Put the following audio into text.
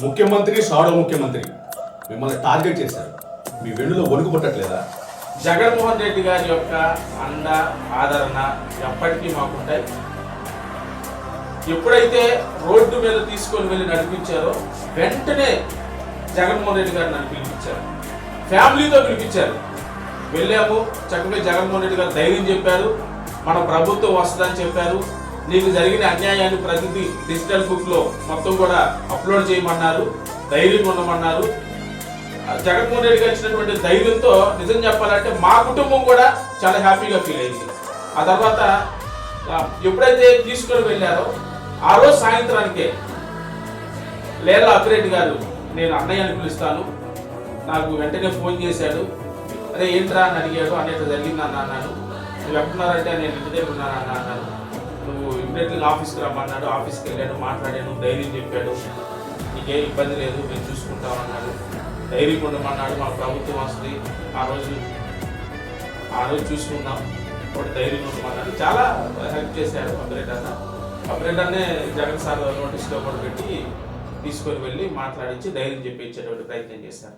ముఖ్యమంత్రి షాడో ముఖ్యమంత్రి మిమ్మల్ని టార్గెట్ చేశారు. మీ వెన్నులో వణుకు పుట్టట్లేదా? జగన్మోహన్ రెడ్డి గారి యొక్క అండ ఆదరణ ఎప్పటికీ మాకుంటాయి. ఎప్పుడైతే రోడ్డు మీద తీసుకొని వెళ్ళి నడిపించారో వెంటనే జగన్మోహన్ రెడ్డి గారు నన్ను పిలిపించారు, ఫ్యామిలీతో పిలిపించారు. వెళ్ళాము, చక్కగా జగన్మోహన్ రెడ్డి గారు ధైర్యం చెప్పారు, మన ప్రభుత్వం వస్తుందని చెప్పారు. నీకు జరిగిన అన్యాయాన్ని ప్రతిదీ డిజిటల్ బుక్లో మొత్తం కూడా అప్లోడ్ చేయమన్నారు, ధైర్యం ఉండమన్నారు. జగన్మోహన్ రెడ్డి గారు ఇచ్చినటువంటి ధైర్యంతో నిజం చెప్పాలంటే మా కుటుంబం కూడా చాలా హ్యాపీగా ఫీల్ అయింది. ఆ తర్వాత ఎప్పుడైతే తీసుకొని వెళ్ళారో ఆ రోజు సాయంత్రానికే లేళ్ల అప్పిరెడ్డి గారు నేను అన్నయ్యని పిలుస్తాను, నాకు వెంటనే ఫోన్ చేశాడు. అదే ఏంట్రా అని అడిగాడు. అనేక జరిగిందన్న అన్నాను. నువ్వు ఎక్కడున్నారంటే నేను ఇంటి దగ్గర ఉన్నానన్న అన్నాను. నువ్వు ఇమ్మీడియట్గా ఆఫీస్కి రమ్మన్నాడు. ఆఫీస్కి వెళ్ళాను, మాట్లాడాను, ధైర్యం చెప్పాడు. నీకే ఇబ్బంది లేదు, మేము చూసుకుంటామన్నాడు. ధైర్యం ఉండమన్నాడు. మన ప్రభుత్వం వస్తుంది, ఆ రోజు చూసుకుందాం, ఒకటి ధైర్యం ఉండమన్నాడు. చాలా హెల్ప్ చేశాడు అప్పిరెడ్డి అన్న. అప్పిరెడ్డి అన్నే జగన్ సార్ నోటీస్లో కూడా పెట్టి తీసుకొని వెళ్ళి మాట్లాడించి ధైర్యం చెప్పించేటువంటి ప్రయత్నం చేశారు.